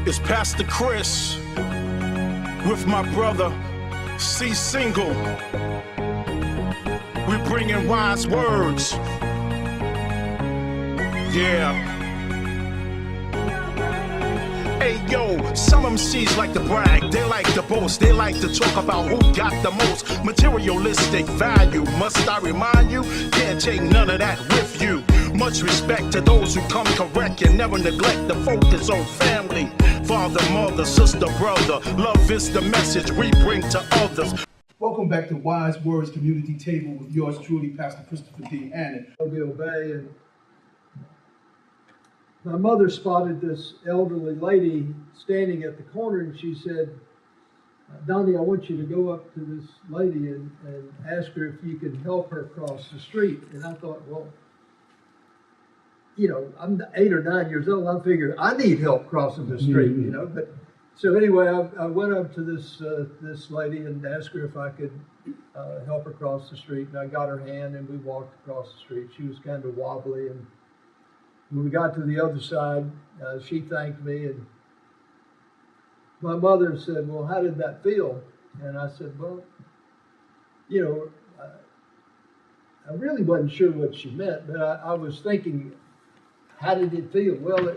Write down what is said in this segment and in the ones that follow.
It's Pastor Chris with my brother C Single. We're bringing wise words. Yeah. Hey yo, some MCs like to brag, they like to boast, they like to talk about who got the most materialistic value. Must I remind you, can't take none of that with you. Much respect to those who come correct and never neglect the focus on family. Father, mother, sister, brother, love is the message we bring to others. Welcome back to Wise Words Community Table with yours truly, Pastor Christopher D. Annan. Mobile Bay, and my mother spotted this elderly lady standing at the corner, and she said, "Donnie, I want you to go up to this lady and ask her if you can help her cross the street." And I thought, well, you know, I'm 8 or 9 years old. I figured I need help crossing the street, you know. But so anyway, I went up to this lady and asked her if I could help her cross the street. And I got her hand, and we walked across the street. She was kind of wobbly, and when we got to the other side, she thanked me, and my mother said, "Well, how did that feel?" And I said, "Well, you know, I really wasn't sure what she meant, but I was thinking, how did it feel?" Well,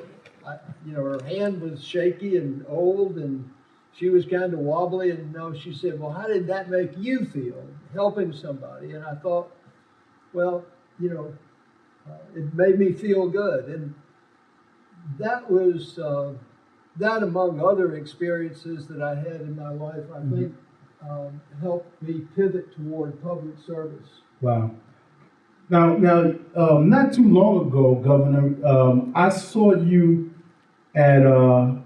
you know, her hand was shaky and old, and she was kind of wobbly, and she said, "Well, how did that make you feel, helping somebody?" And I thought, well, you know, it made me feel good. And that was, that among other experiences that I had in my life, I think helped me pivot toward public service. Wow. Now, not too long ago, Governor, I saw you at a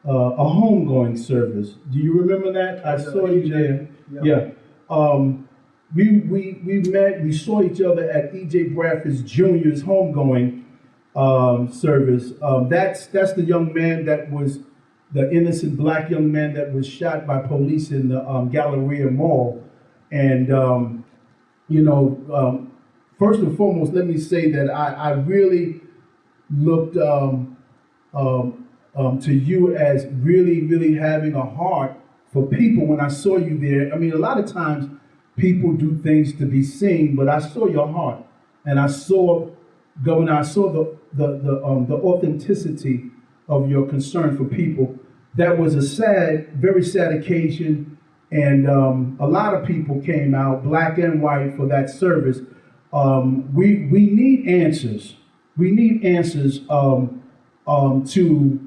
homegoing service. Do you remember that? I saw you there. Yeah. We met. We saw each other at E.J. Bradford's Jr.'s homegoing service. That's the young man that was the innocent black young man that was shot by police in the Galleria Mall. And you know, first and foremost, let me say that I really looked to you as really having a heart for people when I saw you there. I mean, a lot of times people do things to be seen, but I saw your heart, and I saw, Governor, I saw the authenticity of your concern for people. That was a sad, very sad occasion, and a lot of people came out, black and white, for that service. We need answers. We need answers to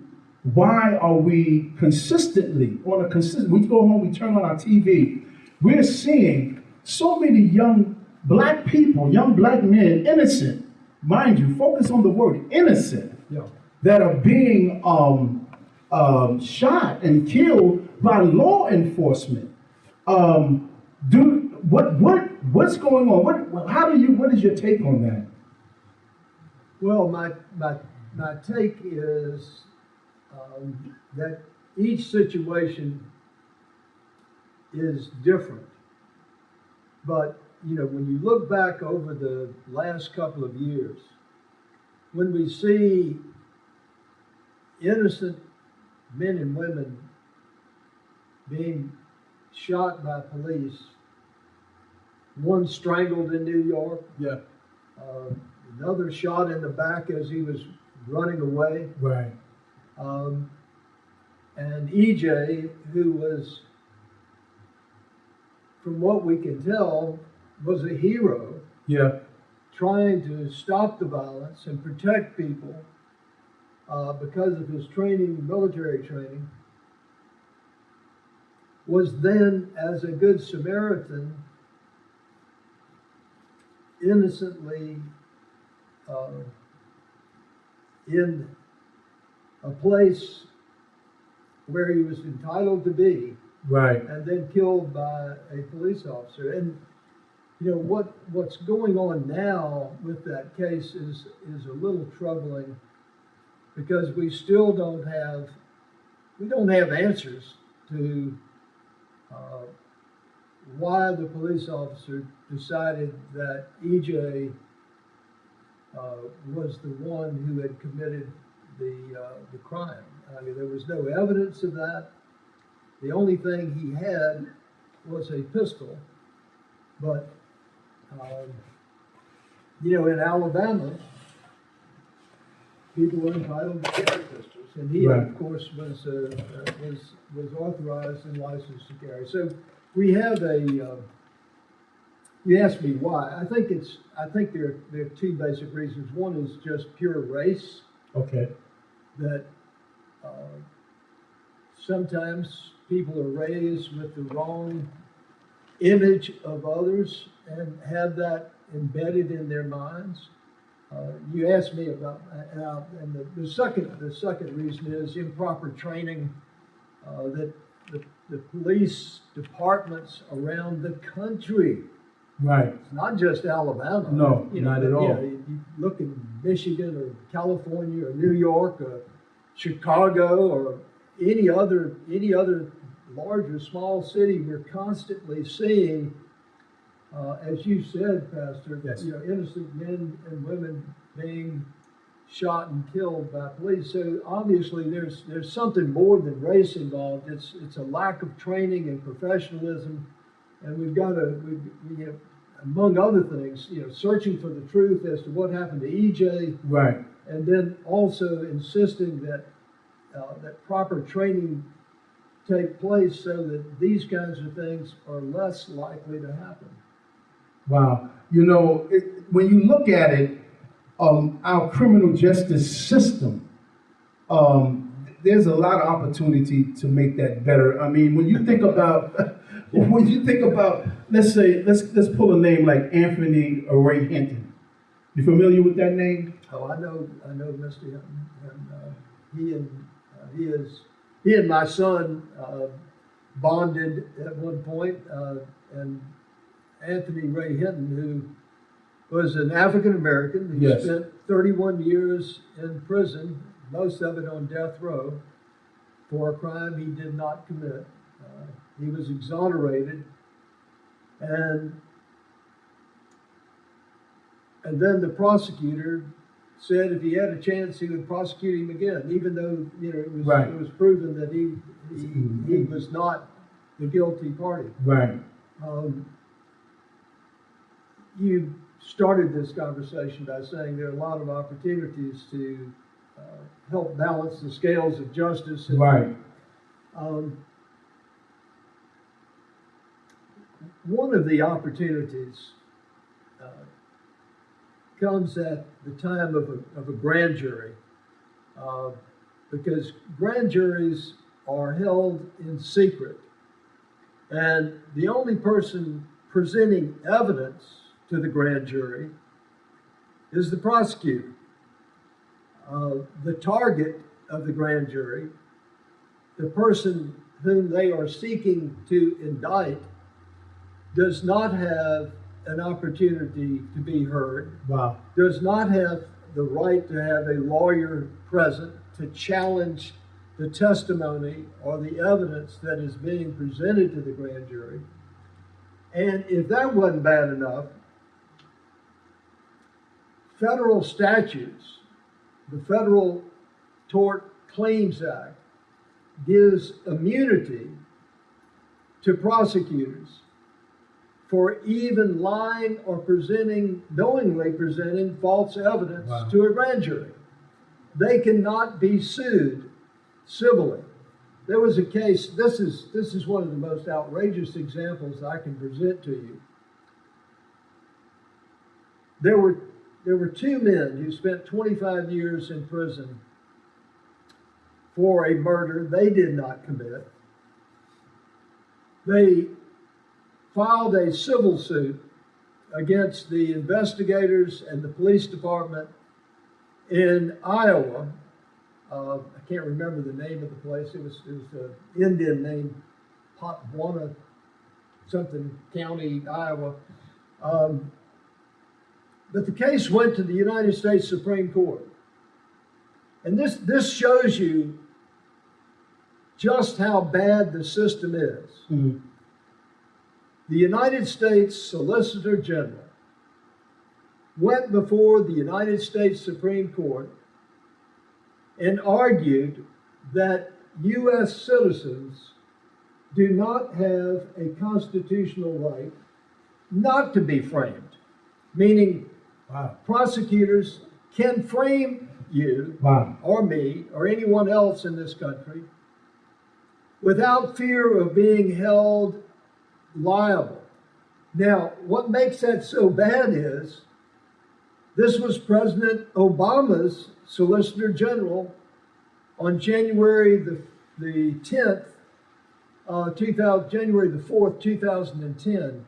why are we consistently, we go home, we turn on our TV, we're seeing so many young black people, young black men, innocent, mind you, focus on the word innocent, that are being shot and killed by law enforcement. What's going on? What is your take on that? Well, my take is that each situation is different. But, you know, when you look back over the last couple of years, when we see innocent men and women being shot by police, one strangled in New York, another shot in the back as he was running away. Right. And EJ, who was, from what we can tell, was a hero. Yeah. Trying to stop the violence and protect people because of his training, military training, was then, as a good Samaritan, innocently in a place where he was entitled to be, right, and then killed by a police officer. And you know what's going on now with that case is a little troubling, because we still don't have answers to why the police officer decided that EJ was the one who had committed the crime. I mean, there was no evidence of that. The only thing he had was a pistol, but in Alabama, people were entitled to carry pistols, and he, Right. of course, was authorized and licensed to carry. So we have a. You asked me why. I think there are two basic reasons. One is just pure race. Okay. That sometimes people are raised with the wrong image of others and have that embedded in their minds. You asked me about, and the second reason is improper training. That the police departments around the country. Right. It's not just Alabama. No, not at all. You look in Michigan or California or New York or Chicago or any other large or small city, we're constantly seeing, as you said, Pastor, yes. Innocent men and women being shot and killed by police. So obviously there's something more than race involved. It's a lack of training and professionalism. And we've got to, we have, among other things, searching for the truth as to what happened to EJ. Right. And then also insisting that that proper training take place so that these kinds of things are less likely to happen. Wow. When you look at it, our criminal justice system, there's a lot of opportunity to make that better. I mean, when you think about, let's say, let's pull a name like Anthony Ray Hinton. You familiar with that name? Oh, I know Mr. Hinton, and he and my son bonded at one point, and Anthony Ray Hinton, who was an African American, he Yes. spent 31 years in prison, most of it on death row, for a crime he did not commit. He was exonerated, and then the prosecutor said if he had a chance, he would prosecute him again, even though Right. it was proven that he was not the guilty party. Right. You started this conversation by saying there are a lot of opportunities to help balance the scales of justice. And, Right. One of the opportunities comes at the time of a grand jury, because grand juries are held in secret, and the only person presenting evidence to the grand jury is the prosecutor. The target of the grand jury, the person whom they are seeking to indict, does not have an opportunity to be heard, Wow. does not have the right to have a lawyer present to challenge the testimony or the evidence that is being presented to the grand jury. And if that wasn't bad enough, federal statutes, the Federal Tort Claims Act, gives immunity to prosecutors for even lying or knowingly presenting false evidence Wow. to a grand jury. They cannot be sued civilly. There was a case, this is one of the most outrageous examples I can present to you. There were two men who spent 25 years in prison for a murder they did not commit. They filed a civil suit against the investigators and the police department in Iowa. I can't remember the name of the place. It was an Indian name, Potwana, something county, Iowa. But the case went to the United States Supreme Court. And this shows you just how bad the system is. Mm-hmm. The United States Solicitor General went before the United States Supreme Court and argued that U.S. citizens do not have a constitutional right not to be framed, meaning prosecutors can frame you or me or anyone else in this country without fear of being held liable. Now, what makes that so bad is this was President Obama's Solicitor General on January the 10th, January the 4th, 2010.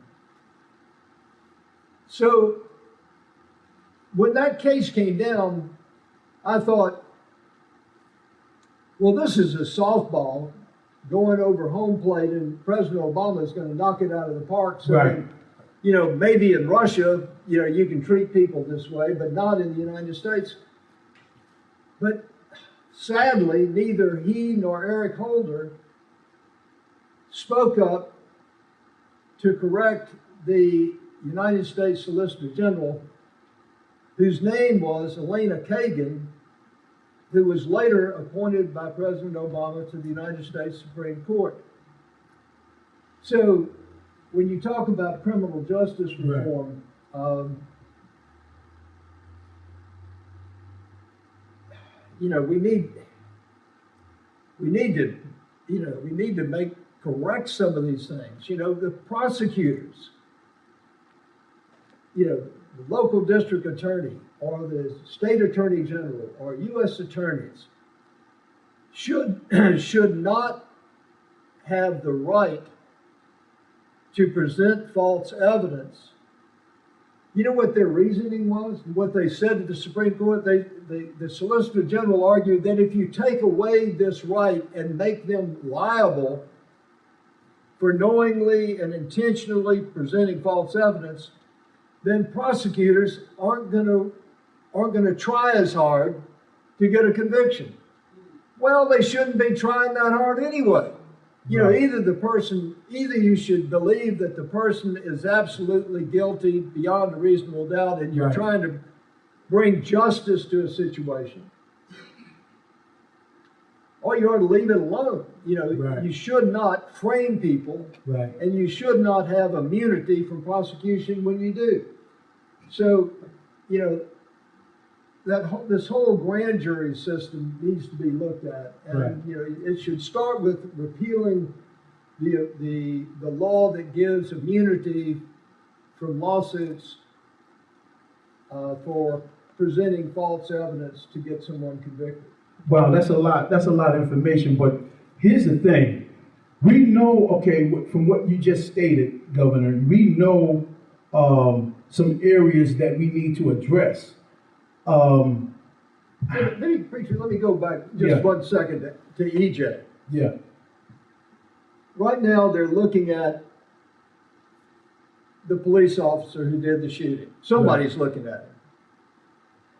So when that case came down, I thought, well, this is a softball going over home plate, and President Obama is going to knock it out of the park. So, Right. you know, maybe in Russia, you know, you can treat people this way, but not in the United States. But sadly, neither he nor Eric Holder spoke up to correct the United States Solicitor General, whose name was Elena Kagan, who was later appointed by President Obama to the United States Supreme Court. So when you talk about criminal justice reform, you know, we need to correct some of these things. You know, the prosecutors, you know, the local district attorney or the state attorney general or U.S. attorneys should not have the right to present false evidence. You know what their reasoning was? What they said to the Supreme Court? The Solicitor General argued that if you take away this right and make them liable for knowingly and intentionally presenting false evidence, then prosecutors aren't going to try as hard to get a conviction. Well, they shouldn't be trying that hard anyway. You know, either you should believe that the person is absolutely guilty beyond a reasonable doubt and you're trying to bring justice to a situation, or you ought to leave it alone. You know, you should not frame people, and you should not have immunity from prosecution when you do. So, you know, this whole grand jury system needs to be looked at, and you know, it should start with repealing the law that gives immunity from lawsuits for presenting false evidence to get someone convicted. Well, that's a lot of information, but here's the thing. We know, okay, from what you just stated, Governor, we know some areas that we need to address. Let me go back just 1 second to EJ. Yeah. Right now, they're looking at the police officer who did the shooting. Somebody's looking at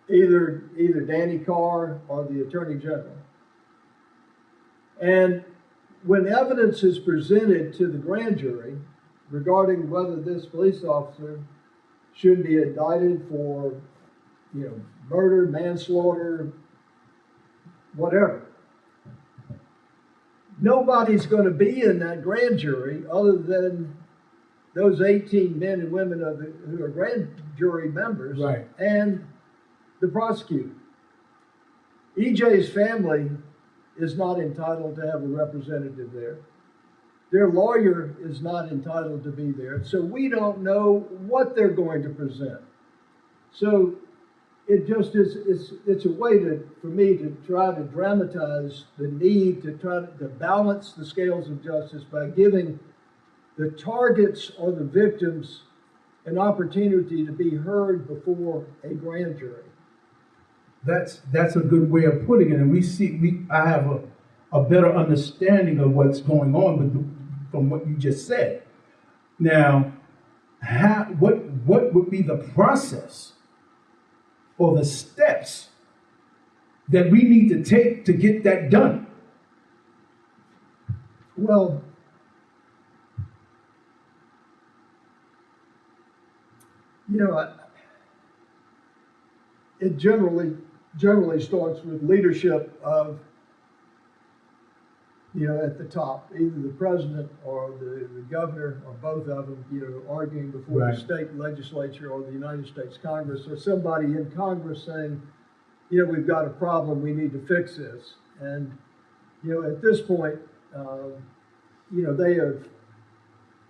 it. Either Danny Carr or the Attorney General. And when evidence is presented to the grand jury regarding whether this police officer should be indicted for, you know, murder, manslaughter, whatever, nobody's going to be in that grand jury other than those 18 men and women who are grand jury members and the prosecutor. EJ's family is not entitled to have a representative there. Their lawyer is not entitled to be there. So we don't know what they're going to present. So it just is, it's a way for me to try to dramatize the need to try to balance the scales of justice by giving the targets or the victims an opportunity to be heard before a grand jury. That's a good way of putting it, and I have a better understanding of what's going on from what you just said. Now, what would be the process or the steps that we need to take to get that done? Well, you know, it generally generally starts with leadership of, at the top, either the president or the governor or both of them, arguing before Right. the state legislature or the United States Congress, or somebody in Congress saying, we've got a problem, we need to fix this. And, at this point,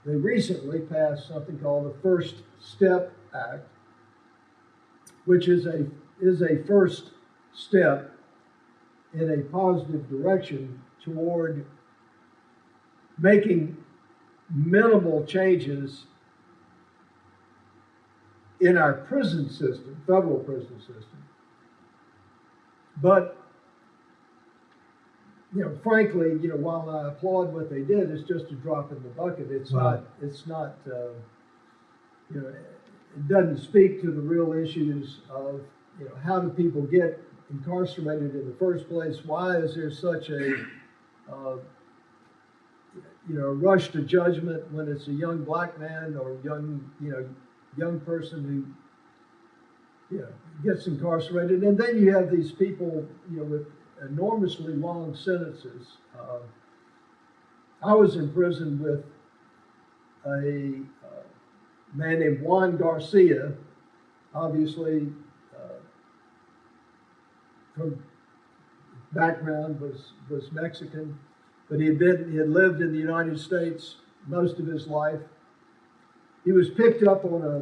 they recently passed something called the First Step Act, which is a first step in a positive direction toward making minimal changes in our prison system, federal prison system. But, frankly, while I applaud what they did, it's just a drop in the bucket. It's Right. not, it doesn't speak to the real issues of, how do people get incarcerated in the first place? Why is there such a rush to judgment when it's a young black man or young person who, gets incarcerated? And then you have these people, with enormously long sentences. I was in prison with a man named Juan Garcia, obviously from background was Mexican, but he had lived in the United States most of his life. He was picked up on a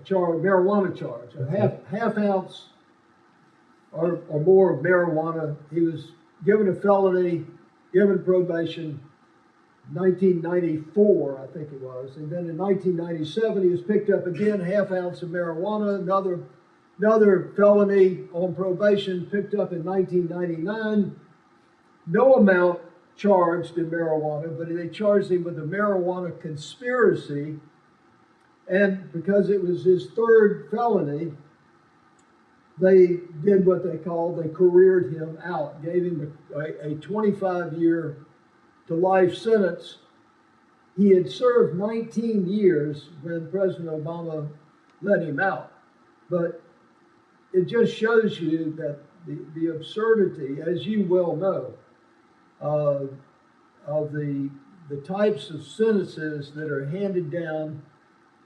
marijuana charge, a half ounce or more of marijuana. He was given a felony, given probation, 1994, I think it was. And then in 1997, he was picked up again, half ounce of marijuana, another felony on probation, picked up in 1999. No amount charged in marijuana, but they charged him with a marijuana conspiracy. And because it was his third felony, they did what they careered him out, gave him a 25-year to life sentence. He had served 19 years when President Obama let him out. But it just shows you that the absurdity, as you well know, of the types of sentences that are handed down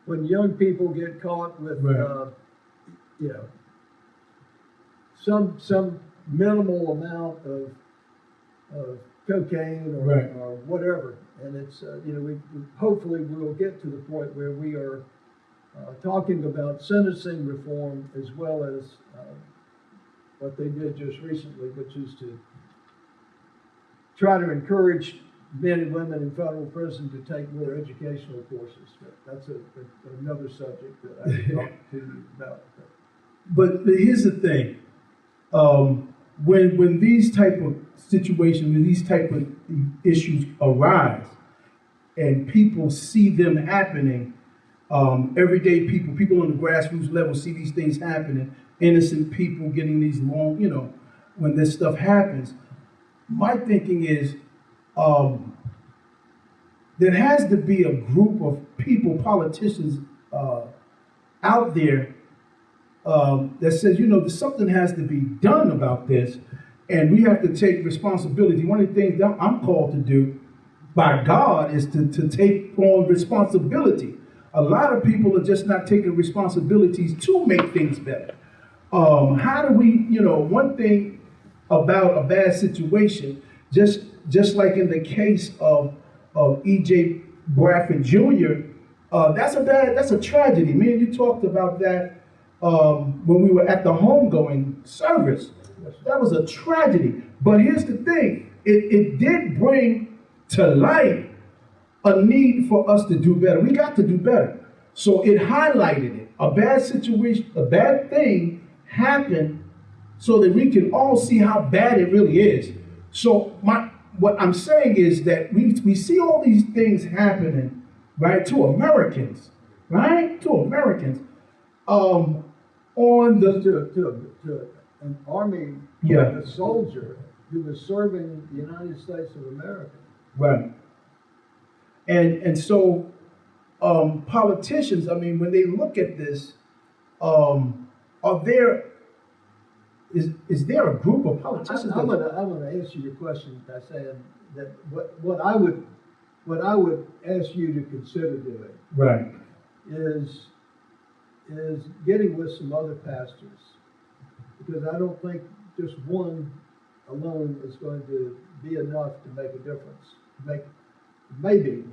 when young people get caught with, Right. Some minimal amount of cocaine or, Right. or whatever. And it's, we hopefully we'll get to the point where we are talking about sentencing reform as well as what they did just recently, which is to try to encourage men and women in federal prison to take more educational courses. But that's another subject that I can talk to you about. But here's the thing. When these type of situations, when these type of issues arise, and people see them happening, everyday people on the grassroots level see these things happening, innocent people getting these long, when this stuff happens, my thinking is, there has to be a group of people, politicians, out there that says, something has to be done about this, and we have to take responsibility. One of the things that I'm called to do by God is to take on responsibility. A lot of people are just not taking responsibilities to make things better. How do we, one thing about a bad situation, just like in the case of E.J. Bradford Jr., that's a tragedy. Me and you talked about that when we were at the homegoing service. That was a tragedy. But here's the thing, it did bring to light a need for us to do better. We got to do better. So it highlighted it. A bad situation, a bad thing happened so that we can all see how bad it really is. So what I'm saying is that we see all these things happening, right, to Americans, right? To Americans. On the To an army, Yeah. a soldier who was serving the United States of America. Right. And so politicians, when they look at this, are there, is there a group of politicians? I'm gonna answer your question by saying that what I would ask you to consider doing Right. is getting with some other pastors, because I don't think just one alone is going to be enough to make a difference. Maybe,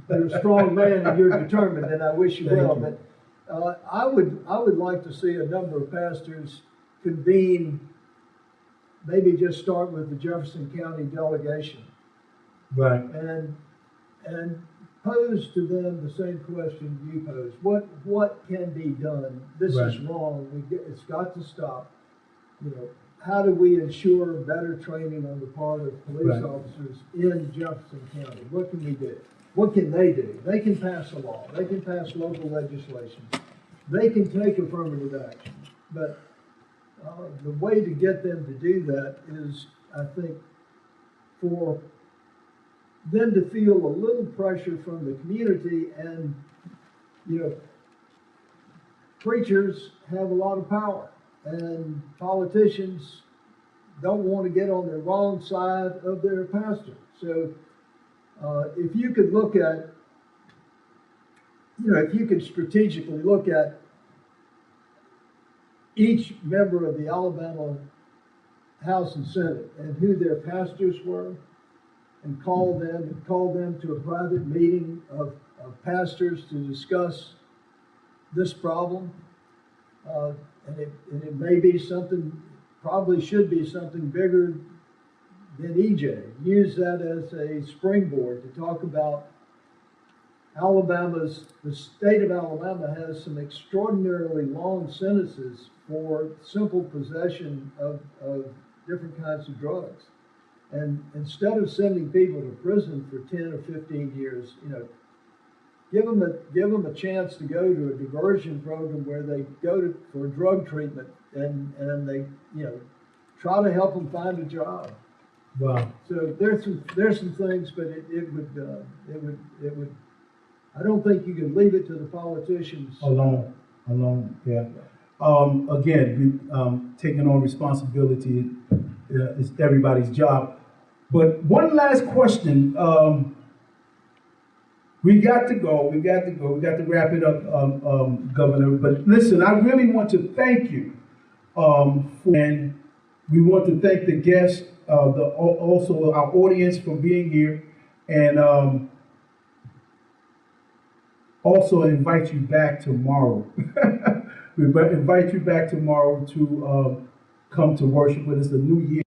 but you're a strong man and you're determined, and I wish you well. But I would like to see a number of pastors convene. Maybe just start with the Jefferson County delegation, Right. and pose to them the same question you posed. What can be done? This is wrong. It's got to stop. How do we ensure better training on the part of police officers in Jefferson County? What can we do? What can they do? They can pass a law. They can pass local legislation. They can take affirmative action. But the way to get them to do that is, I think, for them to feel a little pressure from the community. And, preachers have a lot of power, and politicians don't want to get on the wrong side of their pastor. So if you could look at, if you could strategically look at each member of the Alabama House and Senate and who their pastors were, and call them to a private meeting of pastors to discuss this problem, and it may be something, probably should be something bigger than EJ. Use that as a springboard to talk about the state of Alabama has some extraordinarily long sentences for simple possession of different kinds of drugs. And instead of sending people to prison for 10 or 15 years, give them a chance to go to a diversion program where they go for drug treatment, and they try to help them find a job. Wow. So there's some things, but it would. I don't think you can leave it to the politicians alone. Yeah. Again, taking on responsibility is everybody's job. But one last question. We got to go. We got to wrap it up, Governor. But listen, I really want to thank you. And we want to thank the guests, also our audience for being here, and also invite you back tomorrow. We invite you back tomorrow to come to worship with us the new year.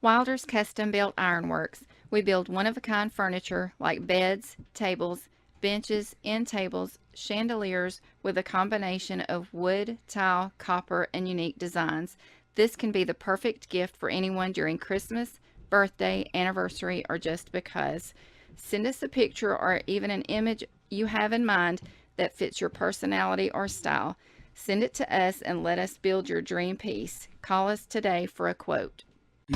Wilder's Custom Built Ironworks. We build one-of-a-kind furniture like beds, tables, benches, end tables, chandeliers with a combination of wood, tile, copper, and unique designs. This can be the perfect gift for anyone during Christmas, birthday, anniversary, or just because. Send us a picture or even an image you have in mind that fits your personality or style. Send it to us and let us build your dream piece. Call us today for a quote.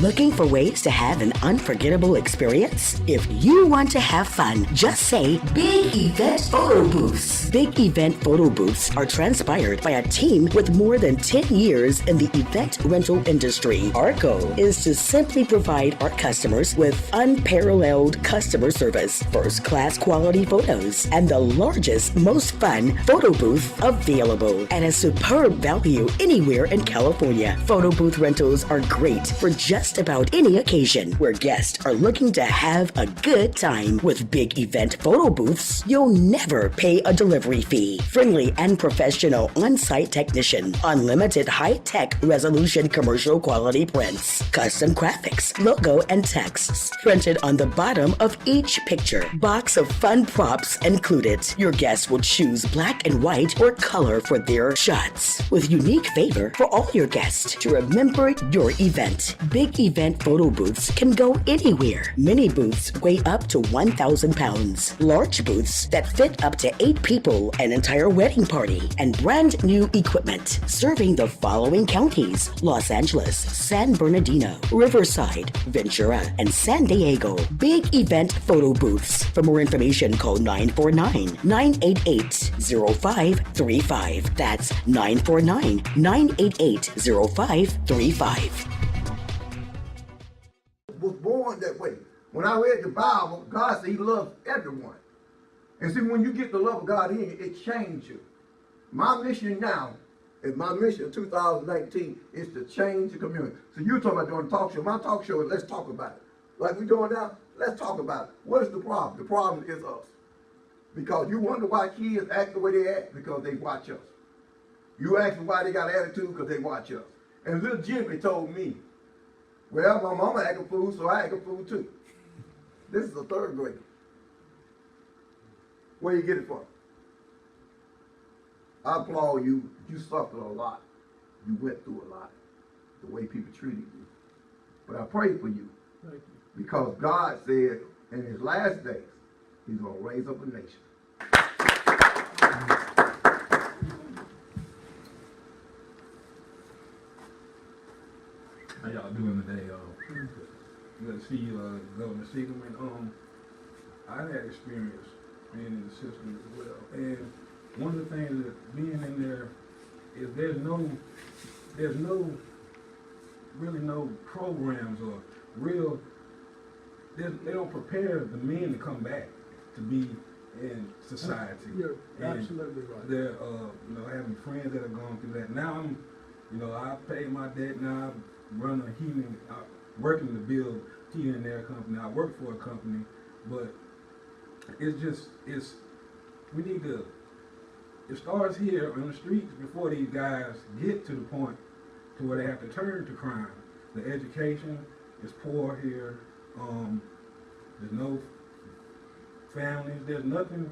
Looking for ways to have an unforgettable experience? If you want to have fun, just say Big Event Photo Booths. Big Event Photo Booths are transpired by a team with more than 10 years in the event rental industry. Our goal is to simply provide our customers with unparalleled customer service, first-class quality photos, and the largest, most fun photo booth available at a superb value anywhere in California. Photo booth rentals are great for just about any occasion where guests are looking to have a good time. With Big Event Photo Booths, you'll never pay a delivery fee. Friendly and professional on-site technician, unlimited high-tech resolution commercial quality prints, custom graphics, logo, and texts printed on the bottom of each picture. Box of fun props included. Your guests will choose black and white or color for their shots, with unique favor for all your guests to remember your event. Big Big event photo booths can go anywhere. Mini booths weigh up to 1,000 pounds. Large booths that fit up to 8 people, an entire wedding party, and brand new equipment serving the following counties: Los Angeles, San Bernardino, Riverside, Ventura, and San Diego. Big event photo booths. For more information, call 949-988-0535. That's 949-988-0535. Was born that way. When I read the Bible, God said he loves everyone. And see, when you get the love of God in you, it changes you. My mission now, and my mission in 2019, is to change the community. So you're talking about doing a talk show. My talk show is let's talk about it. Like we're doing now, let's talk about it. What is the problem? The problem is us. Because you wonder why kids act the way they act, because they watch us. You ask them why they got attitude, because they watch us. And little Jimmy told me, well, my mama act a fool, so I act a fool too. This is a third grader. Where you get it from? I applaud you. You suffered a lot. You went through a lot. The way people treated you. But I pray for you. Thank you. Because God said in his last days, he's going to raise up a nation. How y'all doing today? Good to see you, Governor Siegelman. I had experience being in the system as well, and one of the things that being in there is there's really no programs or real. They don't prepare the men to come back to be in society. You're And absolutely right. they're, having friends that have gone through that. Now I paid my debt. Now I run a heating, working to build heating and air company. I work for a company, but we need to. It starts here on the streets before these guys get to the point to where they have to turn to crime. The education is poor here. There's no families. There's nothing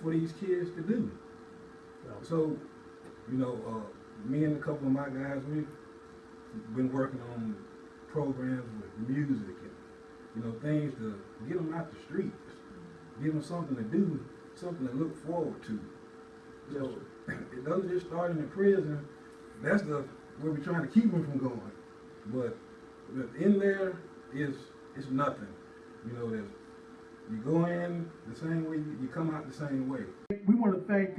for these kids to do. So, me and a couple of my guys, we've been working on programs with music and, things to get them out the streets, give them something to do, something to look forward to. So it doesn't just start in the prison. That's where we're trying to keep them from going. But in there it's nothing. You go in the same way, you come out the same way. We want to thank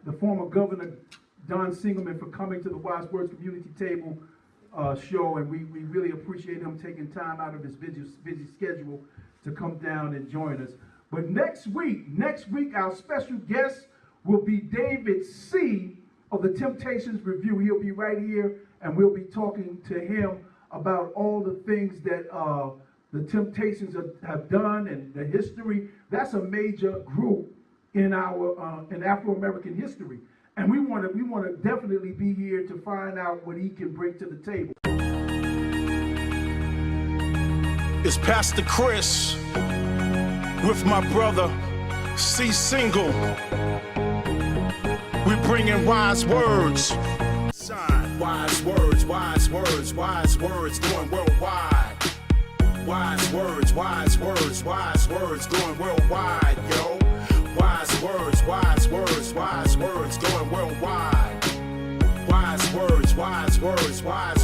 the former Governor Don Singleman for coming to the Wise Words Community Table show, and we really appreciate him taking time out of his busy schedule to come down and join us. But next week, our special guest will be David C. of the Temptations Review. He'll be right here, and we'll be talking to him about all the things that the Temptations have done and the history. That's a major group in our in Afro-American history, and we want to definitely be here to find out what he can bring to the table. It's Pastor Chris with my brother C. Single. We bringing wise words. Wise words, wise words, wise words going worldwide. Wise words, wise words, wise words going worldwide, yo. Wise words, wise words, wise words going worldwide. Wise words, wise words, wise